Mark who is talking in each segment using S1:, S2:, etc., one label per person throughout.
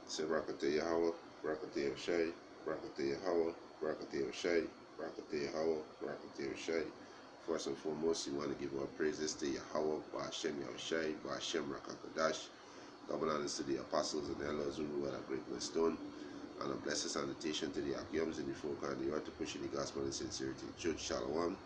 S1: Say Rakate Yahweh, Rakate Shai, Rakate Yahweh, Rakate Shai, Rakate Yahweh, Rakate Shai. First and foremost, you want to give our praises to Yahweh, Ba'ashem Yahushai, Ba'ashem Rakakadash. Double honors to the apostles and elders who were a great stone, and a blessed salutation to the Akiums in the folk and the earth to push in the gospel and sincerity. Church Shalom.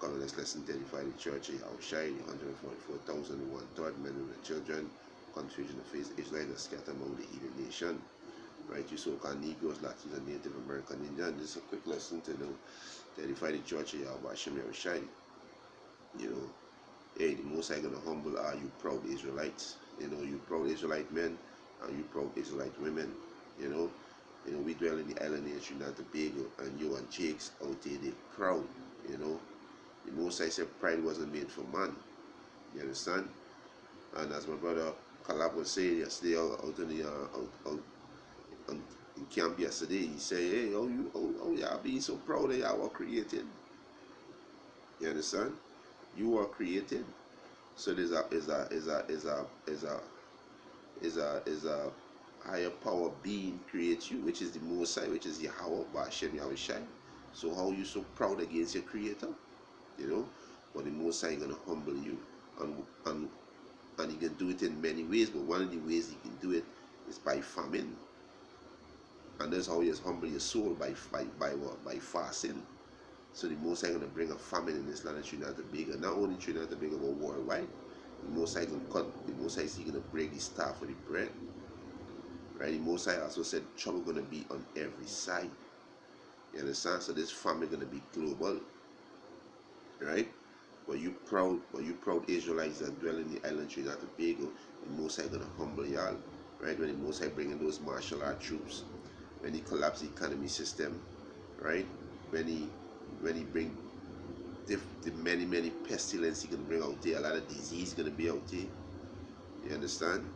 S1: Coming next lesson to edify the church, Yahushai, the 144,001 third men and the children, confusion of faith, Israelites scattered among the heathen nation. Right, you so-called Negroes, Latinos, and Native American Indians. This is a quick lesson to know to edify the church of Yahweh Hashem Yahushai. You know, hey, the Most High gonna humble are you proud Israelites. You know, you proud Israelite men and you proud Israelite women. You know, we dwell in the island nation Trinidad and Tobago, and you and Jakes out there, they proud. You know, the Most High said pride wasn't made for man. You understand? And as my brother Kalab was saying yesterday out in the in camp yesterday, he said, "Hey, y'all being so proud that y'all were created." You understand? You were created. So there's a higher power being creates you, which is the Most High, which is Yahweh Ba'ashem Yahushai. So how you so proud against your Creator? You know, but the Most High gonna humble you, and he can do it in many ways. But one of the ways he can do it is by famine. And that's how you humble your soul by what? By fasting. So the Most High gonna bring a famine in this land of Trinidad and Tobago. Not only Trinidad and Tobago, but worldwide. The Most High gonna cut. The Most High is gonna break the staff for the bread. Right? The Most High also said trouble gonna be on every side. You understand? So this famine gonna be global. Right? But you proud Israelites that dwell in the island Trinidad and Tobago, the Most High gonna humble y'all. Right? When the Most High bringing those martial art troops, when he collapse the economy system, right? When he bring the many pestilence he can bring out there, a lot of disease gonna be out there. You understand?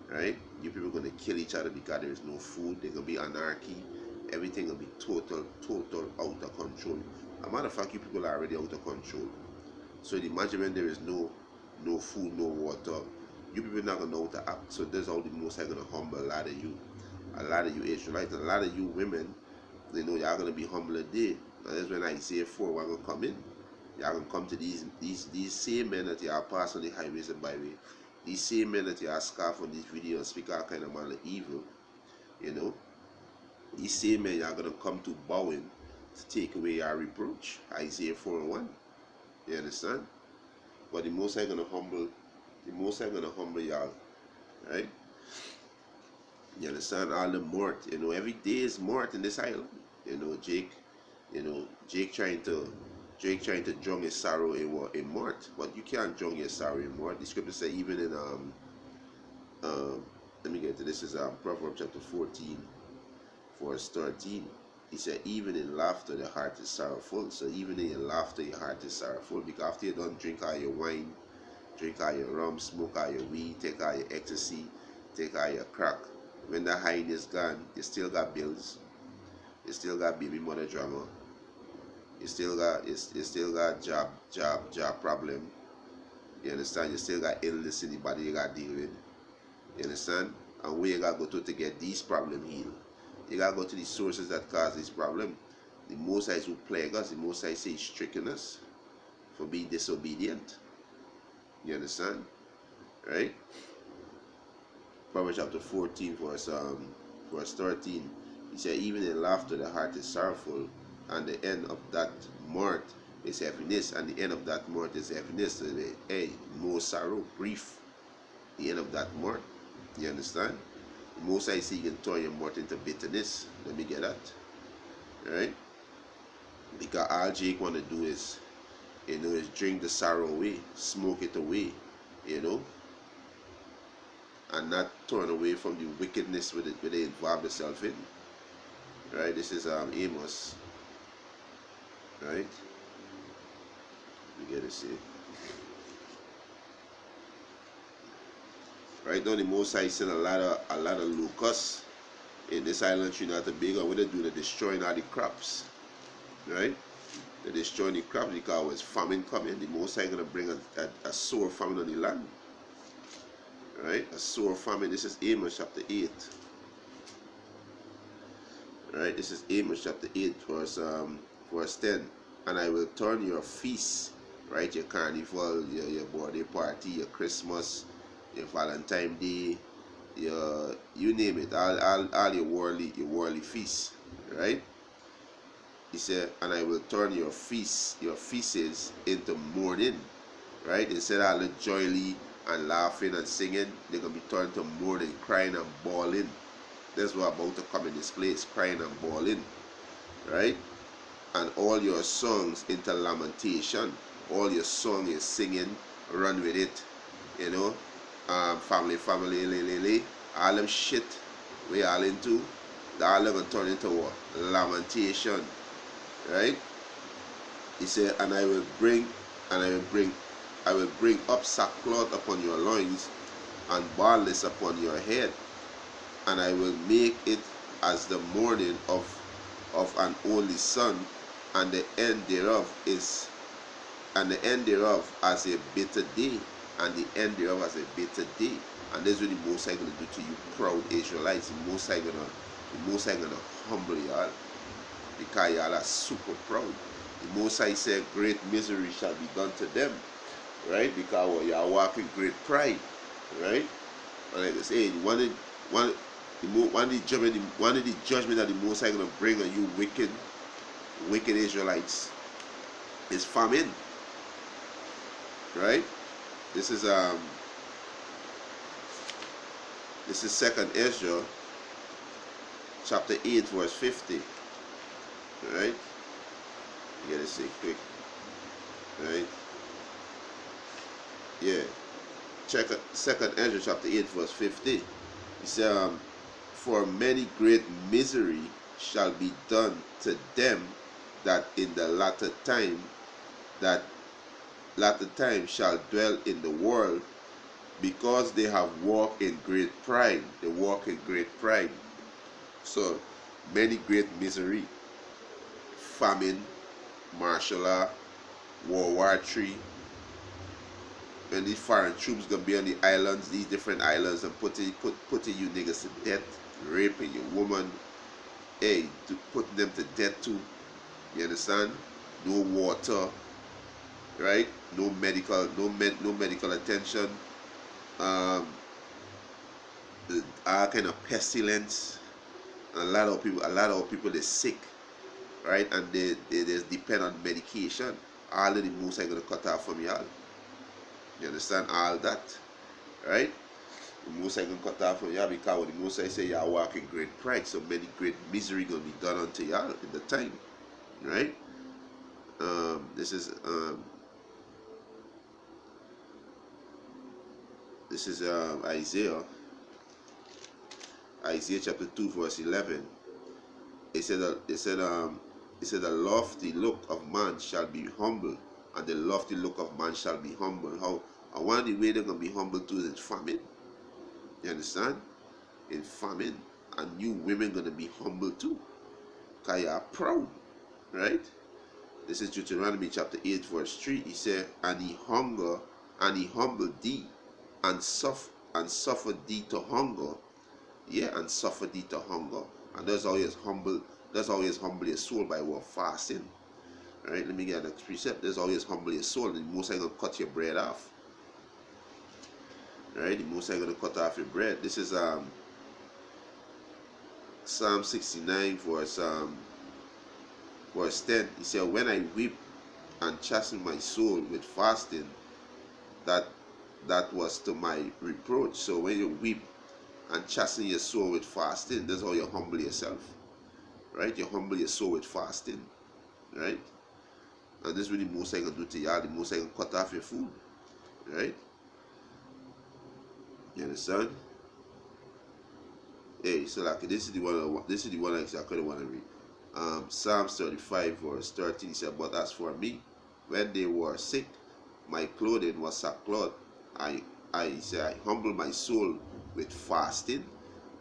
S1: Right? You people gonna kill each other because there is no food. There gonna be anarchy. Everything will be total out of control. As a matter of fact, you people are already out of control. So imagine when there is no food, no water, you people not gonna know how to act. So that's how the Most High gonna humble a lot of you Israelites, and a lot of you women. You know, y'all gonna be humble a day. And that's when Isaiah 4 we're gonna come in. Y'all gonna come to these same men that y'all pass on the highways and byway. These same men that y'all scarf on this video and speak all kind of man of evil. You know, these same men y'all gonna come to bowing to take away your reproach. Isaiah 4:1. You understand? But the Most High gonna humble y'all, right? You understand? All the mort, you know, every day is mort in this island. You know, Jake trying to drown his sorrow in mort, but you can't drown your sorrow in mort. The scripture say even in let me get to this. Is Proverbs chapter 14, verse 13. He said, even in laughter the heart is sorrowful. So even in your laughter your heart is sorrowful, because after you don't drink all your wine, drink all your rum, smoke all your weed, take all your ecstasy, take all your crack, when the high is gone, you still got bills, you still got baby mother drama, you still got job problem. You understand? You still got illness in the body you got to deal with. You understand? And where you got to go to get these problems healed? You got to go to the sources that cause this problem. The Most High who plague us, the Most High say stricken us for being disobedient. You understand? Right? Proverbs chapter 14, verse 13. He said, even in laughter the heart is sorrowful, and the end of that mort is heaviness, and the end of that mort is heaviness. So more sorrow, grief, the end of that mort. You understand? The Most High say you can turn your mort into bitterness. Let me get that. Right? Because all Jake want to do is, is drink the sorrow away, smoke it away, and not turn away from the wickedness where they involve themselves in. Right? This is Amos. Right? We get to see. Right now the Most High sent a lot of locusts in this island Trinidad and Tobago. What they do, they're destroying all the crops. Right? They're destroying the crops because there's famine coming. The Most High gonna bring a sore famine on the land. Right? A sore famine. This is Amos chapter 8. Right? This is Amos chapter 8, verse 10. And I will turn your feasts, right? Your carnival, your birthday party, your Christmas, your Valentine Day, your you name it, all your worldly feasts, right? He said, and I will turn your feasts into mourning, right? Instead of all the joyly and laughing and singing, they're gonna be turned to mourning, crying and bawling. That's what about to come in this place, crying and bawling, right? And all your songs into lamentation. All your song is singing, run with it, you know. Family, all them shit we all into, all gonna turn into what? Lamentation, right? He said, and I will bring up sackcloth upon your loins, and baldness upon your head, and I will make it as the mourning of an only son, and the end thereof as a bitter day, and the end thereof as a bitter day. And this is what the Most High gonna do to you, proud Israelites. The Most High gonna humble y'all, because y'all are super proud. The Most High said, great misery shall be done to them, right? Because y'all walk in great pride, right? And like I say, one of the judgment that the Most High gonna bring on you wicked Israelites is famine, right? This is Second Ezra chapter 8 verse 50, right? You gotta say quick, right? Yeah, check it. Second Ezra chapter 8 verse 50. He said, for many great misery shall be done to them that in the latter time shall dwell in the world, because they have walked in great pride. They walk in great pride. So many great misery, famine, martial law, World War III, and these foreign troops gonna be on the islands, these different islands, and putting you niggas to death, raping your woman, hey, putting them to death too. You understand? No water, right? No medical attention. All kind of pestilence. And a lot of people they're sick, right? And they just depend on medication. All of the most are gonna cut off from y'all. You understand all that, right? The most I can cut off from y'all, because when the most I say y'all walk in great pride, so many great misery gonna be done unto y'all in the time, right? This is Isaiah chapter 2 verse 11. It said the lofty look of man shall be humble, and the lofty look of man shall be humble. How? And one of the way they're gonna be humble too is in famine. You understand? In famine, and you women gonna be humble too, because you are proud, right? This is Deuteronomy chapter 8 verse 3. He said, and he humbled thee, and suffered thee to hunger, yeah, and suffered thee to hunger. And that's always humble your soul by what? Fasting, right? Let me get an precept. There's always humble your soul, and the Most High gonna cut your bread off, right? The Most High gonna cut off your bread. This is Psalm 69 verse 10. He said, when I weep and chasten my soul with fasting, that was to my reproach. So when you weep and chasten your soul with fasting, that's how you humble yourself, right? You humble your soul with fasting, right? And this is what the Most High gonna do to y'all. The Most High gonna cut off your food, right? You understand? Hey, so like this is the one exactly I want to read. Psalms 35 verse 13. He said, but as for me, when they were sick, my clothing was sackcloth. I humble my soul with fasting,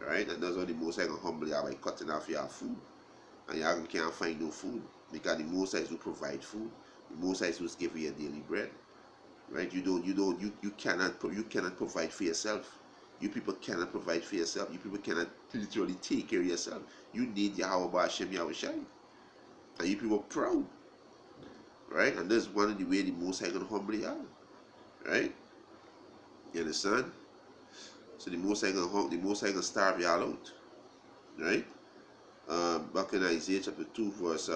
S1: right? And that's what the Most High gonna humble you by cutting off your food, and you can't find no food, because the Most High is who provide food. The Most High is who give you your daily bread, right? You cannot provide for yourself. You people cannot provide for yourself. You people cannot literally take care of yourself. You need Yahweh Ba'Shem Yahushai. And you people proud. Right? And that's one of the way the Most High gonna humble you out. Right? You understand? So the Most High gonna starve you all out. Right? Back in Isaiah chapter 2, verse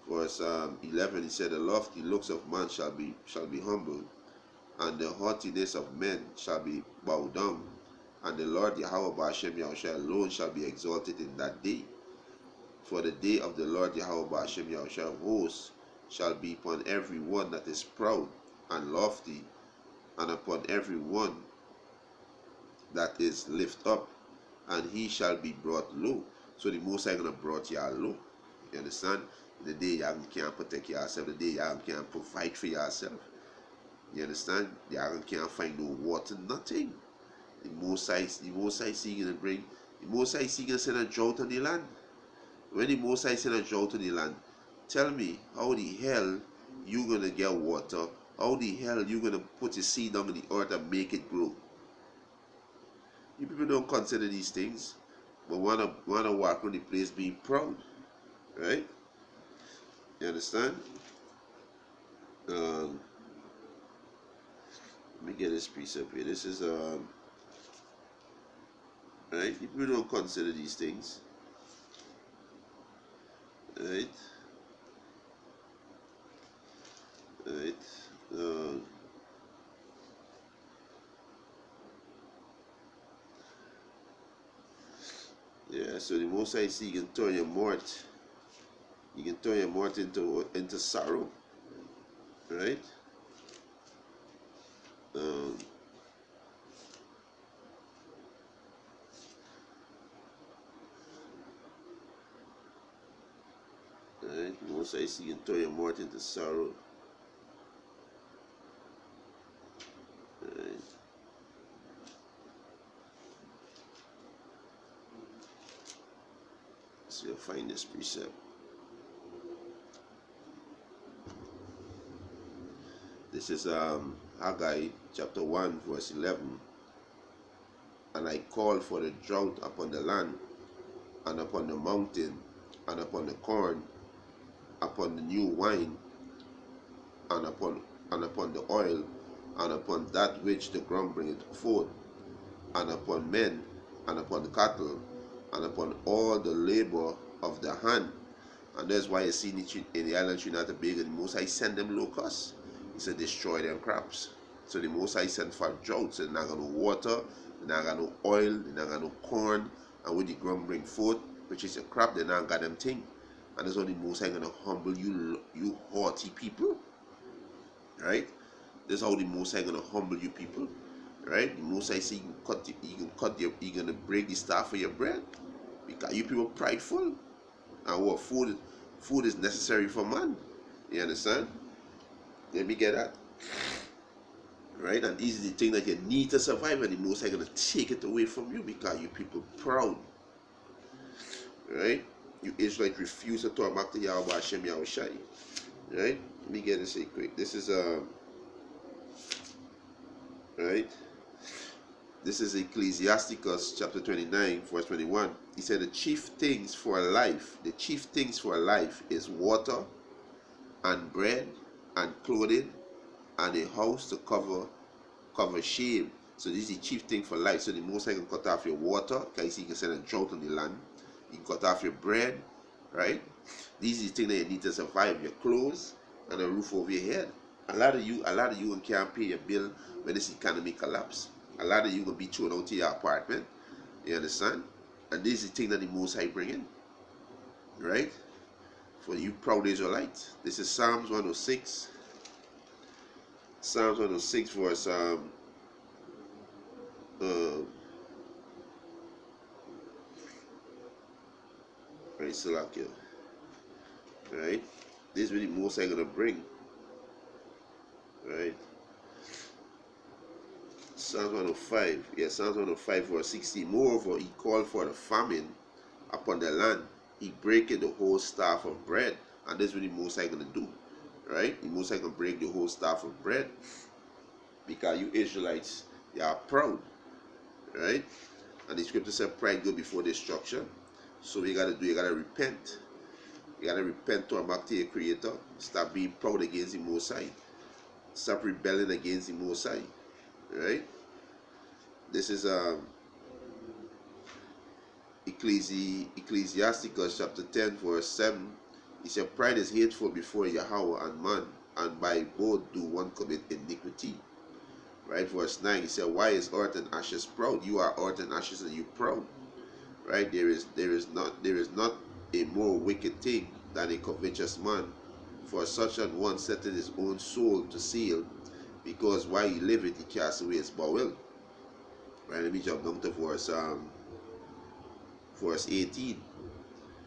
S1: 11, he said, the lofty looks of man shall be humbled, and the haughtiness of men shall be bowed down, and the Lord Yahweh Ba'Shem Yahushua alone shall be exalted in that day. For the day of the Lord Yahweh Ba'Shem Yahushua of hosts shall be upon every one that is proud and lofty, and upon every one that is lift up, and he shall be brought low. So the Most High gonna brought y'all low. You understand? The day y'all can't protect yourself, the day y'all can't provide for yourself. You understand? Y'all can't find no water, nothing. The Most High gonna bring. The Most High gonna send a drought on the land. When the Most High send a drought on the land, tell me how the hell you gonna get water? How the hell you gonna put your seed down in the earth and make it grow? You people don't consider these things, but wanna walk around the place being proud, right? You understand? Let me get this piece up here. This is right. People don't consider these things, right? Right. Yeah. So the Most High see you can turn your mort. You can turn your mort into sorrow, right? Right. The Most High see you can turn your mort into sorrow. Right. So you'll find this precept. This is Haggai chapter 1 verse 11. And I called for the drought upon the land, and upon the mountain, and upon the corn, upon the new wine, and upon the oil, and upon that which the ground bringeth forth, and upon men, and upon the cattle, and upon all the labor of the hand. And that's why you see in the island of Trinidad and Tobago, the Most High send them locusts. He said destroy them crops. So the Most High sent for drought. So they're not got no water, they're not got no oil, they're not got no corn, and when the ground bring forth, which is a crop, they're not got them thing. And that's how the Most High gonna humble you, you haughty people. Right? That's how the Most High gonna humble you people. Right? The Most High say you gonna break the staff for your bread. Because you people prideful. And what food is necessary for man. You understand? Let me get that. Right? And these are the things that you need to survive, and the Most High gonna take it away from you because you people proud. Right? You Israelites refuse to talk back to Yahweh Hashem Yahushai. Right? Let me get this quick. This is right? This is Ecclesiasticus chapter 29, verse 21. He said the chief things for life is water and bread and clothing and a house to cover shame. So this is the chief thing for life. So the Most High can cut off your water, because he can send a drought on the land. He can cut off your bread, right? These are the things that you need to survive: your clothes and a roof over your head. A lot of you can't pay your bill when this economy collapse. A lot of you will be thrown out to your apartment. You understand? And this is the thing that the Most High bring in, right? For you proud Israelites. This is Psalms 106. Psalms 106 verse right, Salakia. Right? This is what the Most High gonna bring. Right? Psalms 105. Yeah, Psalms 105 verse 60. Moreover, he called for the famine upon the land. He breaketh the whole staff of bread. And this is what the Most High gonna do. Right? The Most High gonna break the whole staff of bread. Because you Israelites, you are proud. right? And the scripture said pride go before destruction. So what you gotta do, you gotta repent. You gotta repent, turn back to your creator. Stop being proud against the Most High. Stop rebelling against the Most High. Right? This is Ecclesiasticus chapter 10 verse 7. He said, pride is hateful before Yahweh and man, and by both do one commit iniquity. Right? Verse 9, he said, why is earth and ashes proud? You are earth and ashes and you proud. Right? There is not a more wicked thing than a covetous man, for such an one setteth his own soul to seal, because while he liveth he cast away his bowel. Right? Let me jump down to verse 18.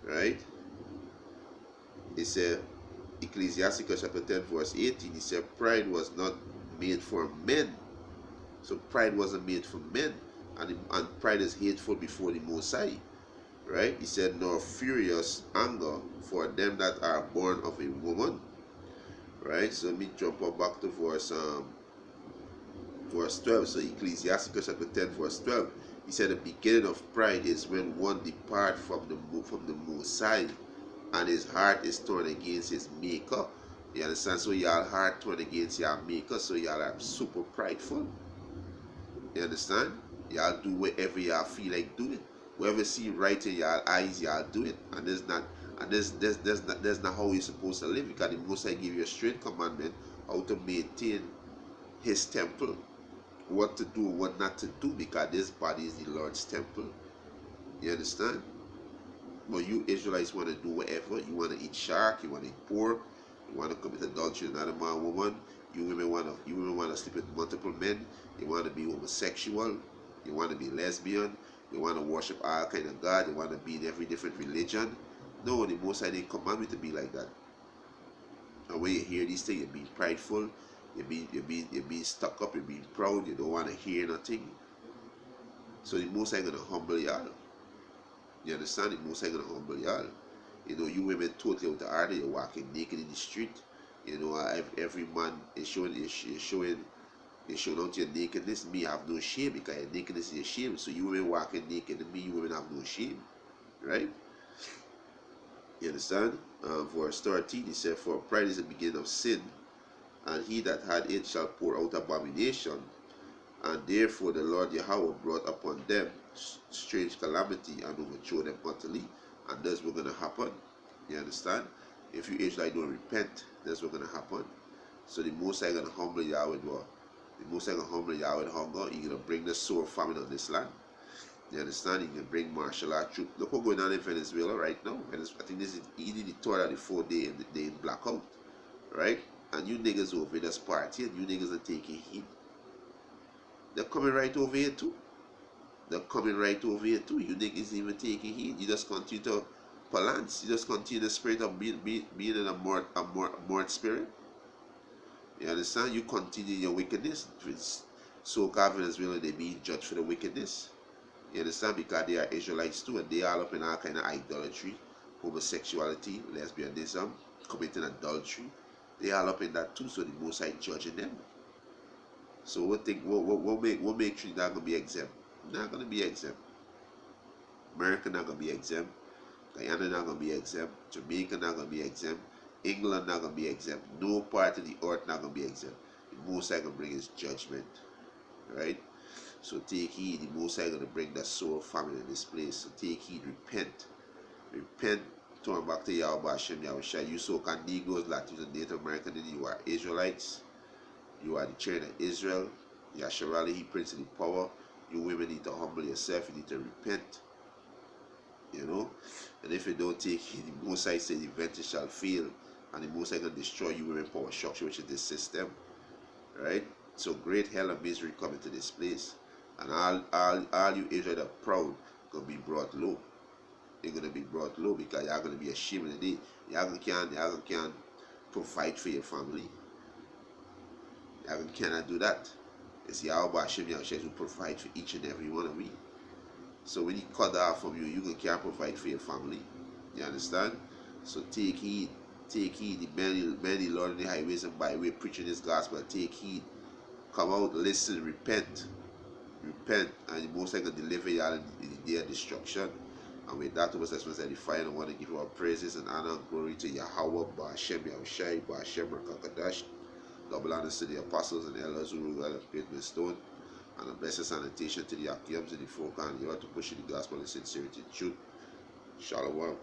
S1: Right? It said, Ecclesiasticus chapter 10 verse 18, he said pride was not made for men. So pride wasn't made for men, and pride is hateful before the Most High. Right? He said, nor furious anger for them that are born of a woman. Right? So let me jump up back to verse 12. So Ecclesiasticus chapter 10 verse 12, he said the beginning of pride is when one depart from the Most High, and his heart is turned against his maker. You understand? So your heart turned against your maker, so y'all are super prideful. You understand? Y'all do whatever y'all feel like doing. Whoever see right in your eyes, y'all do it. And there's not how you're supposed to live, because the Most High give you a straight commandment how to maintain his temple, what to do, what not to do, because this body is the Lord's temple. You understand? But you Israelites want to do whatever. You want to eat shark, you want to eat pork, you want to commit adultery with another man, woman. You women want to sleep with multiple men. You want to be homosexual. You want to be lesbian. You want to worship all kind of God. You want to be in every different religion. No, the Most High didn't command me to be like that. And when you hear these things, you're being prideful. You're being stuck up. You're being proud. You don't want to hear nothing. So the Most High gonna humble y'all. You understand? The Most High gonna humble y'all. You know, you women totally out the order. You're walking naked in the street. You know, every man is showing out your nakedness. Me, I have no shame, because your nakedness is your shame. So you women walking naked, and me, you women have no shame, right? You understand? Verse 13, he said, for pride is the beginning of sin, and he that had it shall pour out abomination. And therefore the Lord Yahweh brought upon them strange calamity and overthrew them utterly. And that's what's going to happen. You understand? If you Israelites don't repent, that's what's going to happen. So the Most High going to humble Yahweh with what? The Most High going to humble Yahweh with hunger. He's going to bring the sore famine on this land. You understand? He can bring martial art troops. Look what's going on in Venezuela right now. I think this is either the third or the fourth day in blackout. Right? And you niggas over this party, and you niggas are taking heat. They're coming right over here too. They're coming right over here too. You niggas even taking heat. You just continue to balance. You just continue the spirit of being in a mort spirit. You understand? You continue your wickedness. So-called Venezuela, they being judged for the wickedness. You understand? Because they are Israelites too, and they are up in all kind of idolatry, homosexuality, lesbianism, committing adultery. They are up in that too, so the Most High judging them. So what make Trinidad gonna be exempt? Not gonna be exempt. America not gonna be exempt. Guyana not gonna be exempt. Jamaica not gonna be exempt. England not gonna be exempt. No part of the earth not gonna be exempt. The Most High gonna bring his judgment. Right? So take heed. The Most High gonna bring that sore famine in this place. So take heed, repent. Repent, turn back to Yahweh Hashem Yahushua. You so-called Negroes, Latinos, and Native Americans, you are Israelites. You are the children of Israel. Yasharali, he prince in the power. You women need to humble yourself. You need to repent. You know? And if you don't take it, the Most High said the venture shall fail. And the Most High going to destroy you women power structure, which is this system. Right? So great hell and misery coming to this place. And all you Israel that are proud going to be brought low. They're going to be brought low, because y'all going to be ashamed of the day. Y'all can't provide for your family. Y'all cannot do that. It's Yahweh Hashem Yahushua who provide for each and every one of we. So when he cut off from you, you can't provide for your family. You understand? So take heed. Take heed. The many Lord in the highways and byway preaching this gospel. Take heed. Come out, listen, repent. repent, and the Most High can deliver you out of the day of destruction. And with that, was as edifying. I want to give you our praises and honor and glory to Yahweh, Ba'ashem Yahushai, Ba'ashem Rakakadash. Double honors to the apostles and elders who rule out of great stone. And a blessed sanitation to the Akiams and the folk and the earth to push the gospel in sincerity and truth. Shalom.